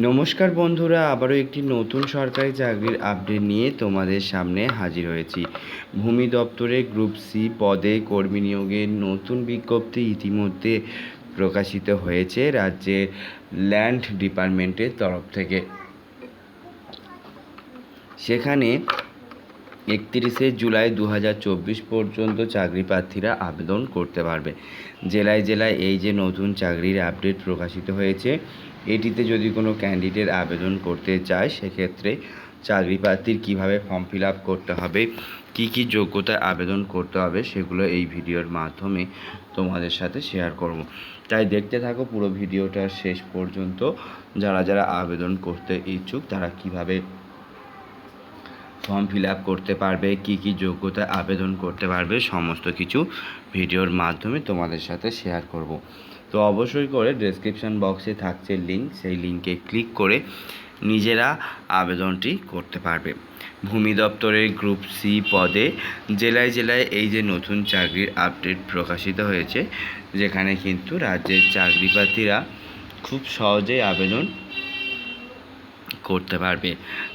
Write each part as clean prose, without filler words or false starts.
নমস্কার বন্ধুরা, আবারও একটি নতুন সরকারি চাকরির আপডেট নিয়ে তোমাদের সামনে হাজির হয়েছি। ভূমি দপ্তরে গ্রুপ সি পদে কর্মী নিয়োগের নতুন বিজ্ঞপ্তি ইতিমধ্যে প্রকাশিত হয়েছে রাজ্যের ল্যান্ড ডিপার্টমেন্টের তরফ থেকে। সেখানে 31শে জুলাই 2024 পর্যন্ত চাকরি প্রার্থীরা আবেদন করতে পারবে। জেলায় জেলায় এই যে নতুন চাকরির আপডেট প্রকাশিত হয়েছে, এটিতে যদি কোনো ক্যান্ডিডেট আবেদন করতে চায় সেক্ষেত্রে চাকরি প্রার্থীর কীভাবে ফর্ম ফিল আপ করতে হবে, কী কী যোগ্যতায় আবেদন করতে হবে সেগুলো এই ভিডিওর মাধ্যমে তোমাদের সাথে শেয়ার করব। তাই দেখতে থাকো পুরো ভিডিওটা শেষ পর্যন্ত। যারা যারা আবেদন করতে ইচ্ছুক তারা কিভাবে ফর্ম ফিল আপ করতে পারবে, কী কী যোগ্যতায় আবেদন করতে পারবে, সমস্ত কিছু ভিডিওর মাধ্যমে তোমাদের সাথে শেয়ার করব। তো অবশ্যই করে ডেসক্রিপশান বক্সে থাকছে লিঙ্ক, সেই লিঙ্কে ক্লিক করে নিজেরা আবেদনটি করতে পারবে। ভূমি দপ্তরের গ্রুপ সি পদে জেলায় জেলায় এই যে নতুন চাকরির আপডেট প্রকাশিত হয়েছে, যেখানে কিন্তু রাজ্যের চাকরি প্রার্থীরা খুব সহজেই আবেদন করতে পারবে।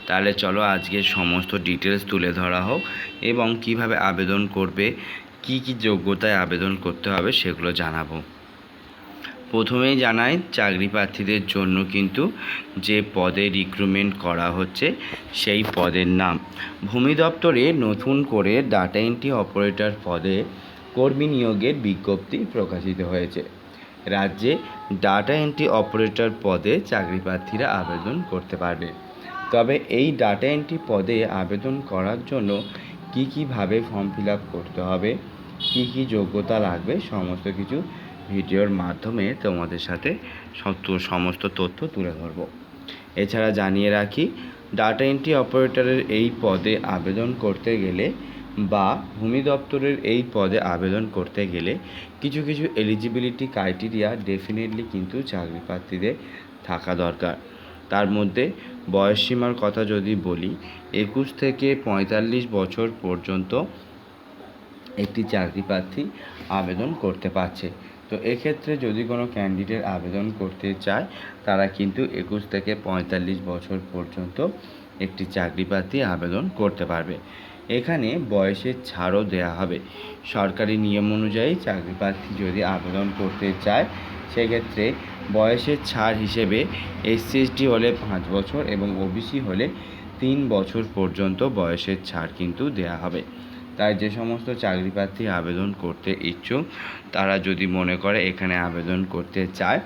তাহলে চলো আজকে সমস্ত ডিটেলস তুলে ধরা হোক এবং কিভাবে আবেদন করবে, কি কি যোগ্যতায় আবেদন করতে হবে সেগুলো জানাবো। প্রথমেই জানাই, চাকরি প্রার্থীদের জন্য কিন্তু যে পদে রিক্রুটমেন্ট করা হচ্ছে সেই পদের নাম। ভূমি দপ্তরে নতুন করে ডাটা এন্ট্রি অপারেটর পদে কর্মী নিয়োগের বিজ্ঞপ্তি প্রকাশিত হয়েছে। রাজ্যে ডাটা এন্ট্রি অপারেটর পদে চাকরি প্রার্থীরা আবেদন করতে পারবে। তবে এই ডাটা এন্ট্রি পদে আবেদন করার জন্য কীভাবে ফর্ম ফিল আপ করতে হবে, কী কী যোগ্যতা লাগবে, সমস্ত কিছু ভিডিওর মাধ্যমে তোমাদের সাথে সমস্ত তথ্য তুলে ধরব। এছাড়া জানিয়ে রাখি, ডাটা এন্ট্রি অপারেটরের এই পদে আবেদন করতে গেলে বা ভূমি দপ্তরের এই পদে আবেদন করতে গেলে কিছু কিছু এলিজিবিলিটি ক্রাইটেরিয়া ডেফিনেটলি কিন্তু চাকরি প্রার্থীদের থাকা দরকার। তার মধ্যে বয়সসীমার কথা যদি বলি, 21 থেকে 45 বছর পর্যন্ত একটি চাকরি প্রার্থী আবেদন করতে পারছে। তো এক্ষেত্রে যদি কোনো ক্যান্ডিডেট আবেদন করতে চায় তারা কিন্তু 21 থেকে 45 বছর পর্যন্ত একটি চাকরি প্রার্থী আবেদন করতে পারবে। এখানে বয়সের ছাড়ও দেওয়া হবে। সরকারি নিয়ম অনুযায়ী চাকরি প্রার্থী যদি আবেদন করতে চায় সেক্ষেত্রে বয়সের ছাড় হিসেবে SC/ST হলে 5 বছর এবং OBC হলে 3 বছর পর্যন্ত বয়সের ছাড় কিন্তু দেওয়া হবে। তাই যে সমস্ত চাকরি প্রার্থী আবেদন করতে ইচ্ছুক তারা যদি মনে করে এখানে আবেদন করতে চায়,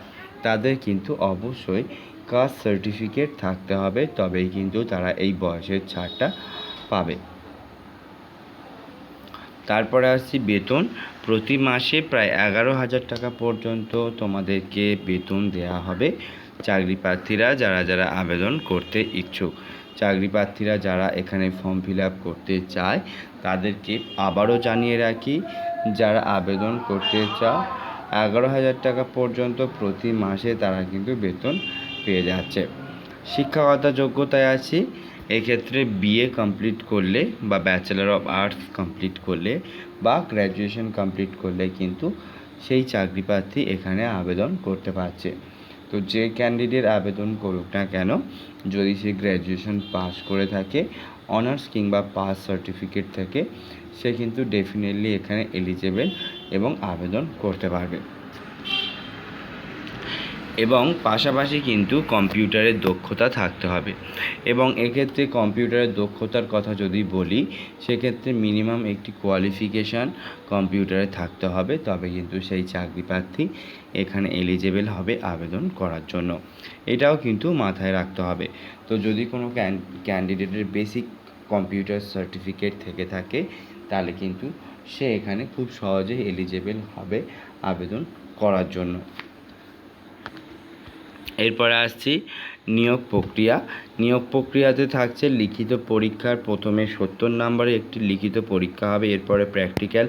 তাদের কিন্তু অবশ্যই কাস্ট সার্টিফিকেট থাকতে হবে, তবেই কিন্তু তারা এই বয়সের ছাড়টা পাবে। তারপরে আসছি বেতন। প্রতি মাসে প্রায় 11,000 টাকা পর্যন্ত তোমাদেরকে বেতন দেওয়া হবে চাকরি প্রার্থীরা যারা যারা আবেদন করতে ইচ্ছুক। চাকরি প্রার্থীরা যারা এখানে ফর্ম ফিল আপ করতে চায় তাদেরকে আবারও জানিয়ে রাখি, যারা আবেদন করতে চায় 11,000 টাকা পর্যন্ত প্রতি মাসে তারা কিন্তু বেতন পেয়ে যাচ্ছে। শিক্ষাগত যোগ্যতায় আছি, এক্ষেত্রে BA কমপ্লিট করলে বা ব্যাচেলার অফ আর্টস কমপ্লিট করলে বা গ্র্যাজুয়েশন কমপ্লিট করলে কিন্তু সেই চাকরি প্রার্থী এখানে আবেদন করতে পারছে। তো যে ক্যান্ডিডেট আবেদন করুক না কেন, যদি সে গ্র্যাজুয়েশন পাস করে থাকে, অনার্স কিংবা পাস সার্টিফিকেট থেকে, সে কিন্তু ডেফিনেটলি এখানে এলিজেবল এবং আবেদন করতে পারবে। এবং পাশাপাশি কিন্তু কম্পিউটারের দক্ষতা থাকতে হবে। এবং এক্ষেত্রে কম্পিউটারের দক্ষতার কথা যদি বলি, সেক্ষেত্রে মিনিমাম একটি কোয়ালিফিকেশান কম্পিউটারে থাকতে হবে, তবে কিন্তু সেই চাকরি প্রার্থী এখানে এলিজেবল হবে আবেদন করার জন্য। এটাও কিন্তু মাথায় রাখতে হবে। তো যদি কোনো ক্যান্ডিডেটের বেসিক কম্পিউটার সার্টিফিকেট থেকে থাকে তাহলে কিন্তু সে এখানে খুব সহজেই এলিজেবল হবে আবেদন করার জন্য। এরপরে আসছি নিয়োগ প্রক্রিয়া। নিয়োগ প্রক্রিয়াতে থাকছে লিখিত পরীক্ষার প্রথমে 70 নম্বরে একটি লিখিত পরীক্ষা হবে, এরপরে প্র্যাকটিক্যাল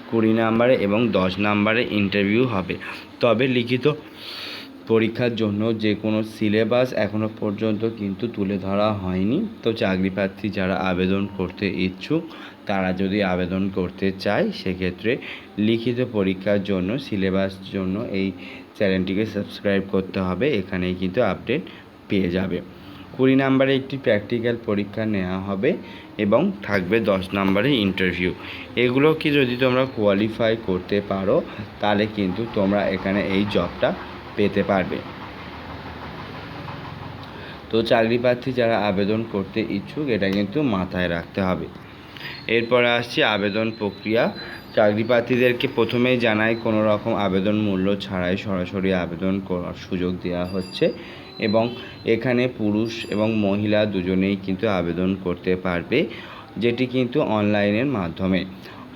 20 নম্বরে এবং 10 নম্বরে ইন্টারভিউ হবে। তবে লিখিত পরীক্ষার জন্য যে কোনো সিলেবাস এখনও পর্যন্ত কিন্তু তুলে ধরা হয়নি। তো চাকরি প্রার্থী যারা আবেদন করতে ইচ্ছুক তারা যদি আবেদন করতে চায় সেক্ষেত্রে লিখিত পরীক্ষার জন্য সিলেবাস জন্য এই চ্যানেলটিকে সাবস্ক্রাইব করতে হবে। এখানেই কিন্তু আপডেট পেয়ে যাবে। 20 নম্বরে একটি প্র্যাকটিক্যাল পরীক্ষা নেওয়া হবে এবং থাকবে 10 নম্বরে ইন্টারভিউ। এগুলো কি যদি তোমরা কোয়ালিফাই করতে পারো তাহলে কিন্তু তোমরা এখানে এই জবটা পেতে পারবে। তো চাকরি প্রার্থী যারা আবেদন করতে ইচ্ছুক এটা কিন্তু মাথায় রাখতে হবে। এরপরে আসছি আবেদন প্রক্রিয়া। চাকরি প্রার্থীদেরকে প্রথমেই জানাই কোনো রকম আবেদন মূল্য ছাড়াই সরাসরি আবেদন করার সুযোগ দেওয়া হচ্ছে এবং এখানে পুরুষ এবং মহিলা দুজনেই কিন্তু আবেদন করতে পারবে, যেটি কিন্তু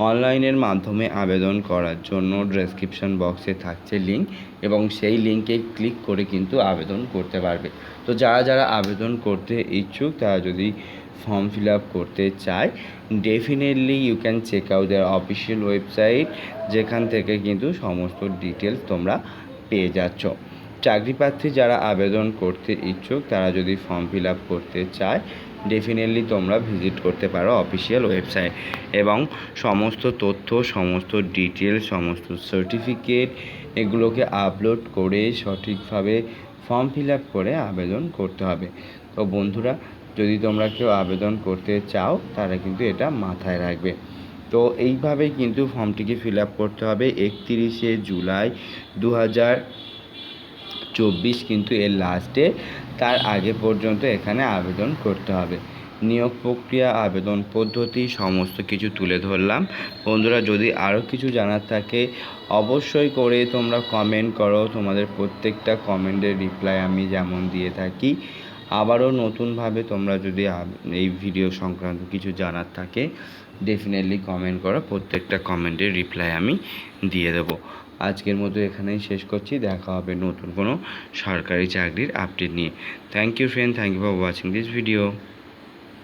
অনলাইনের মাধ্যমে আবেদন করার জন্য ডেসক্রিপশন বক্সে থাকছে লিঙ্ক এবং সেই লিঙ্কে ক্লিক করে কিন্তু আবেদন করতে পারবে। তো যারা আবেদন করতে ইচ্ছুক তারা যদি ফর্ম ফিল আপ করতে চায় definitely you can check out their official website, যেখান থেকে কিন্তু সমস্ত ডিটেলস তোমরা পেয়ে যাচ্ছ। চাকরি প্রার্থী যারা আবেদন করতে ইচ্ছুক তারা যদি ফর্ম ফিল আপ করতে চায় ডেফিনেটলি তোমরা ভিজিট করতে পারো অফিসিয়াল ওয়েবসাইট এবং সমস্ত তথ্য, সমস্ত ডিটেলস, সমস্ত সার্টিফিকেট এগুলোকে আপলোড করে সঠিকভাবে ফর্ম ফিল আপ করে আবেদন করতে হবে। তো বন্ধুরা, যদি তোমরা কেউ আবেদন করতে চাও তারা কিন্তু এটা মাথায় রাখবে। তো এইভাবেই কিন্তু ফর্মটিকে ফিল আপ করতে হবে। 31শে জুলাই 2024 কিন্তু এর লাস্ট ডে, তার আগে পর্যন্ত এখানে আবেদন করতে হবে। নিয়োগ প্রক্রিয়া, আবেদন পদ্ধতি সমস্ত কিছু তুলে ধরলাম। বন্ধুরা, যদি আরও কিছু জানার থাকে অবশ্যই করে তোমরা কমেন্ট করো। তোমাদের প্রত্যেকটা কমেন্টের রিপ্লাই আমি যেমন দিয়ে থাকি, আবারও নতুনভাবে তোমরা যদি এই ভিডিও সংক্রান্ত কিছু জানার থাকে ডেফিনেটলি কমেন্ট করো, প্রত্যেকটা কমেন্টের রিপ্লাই আমি দিয়ে দেবো। আজকের মতো এখানেই শেষ করছি, দেখা হবে নতুন কোনো সরকারি চাকরির আপডেট নিয়ে। Thank you friend, thank you for watching this video.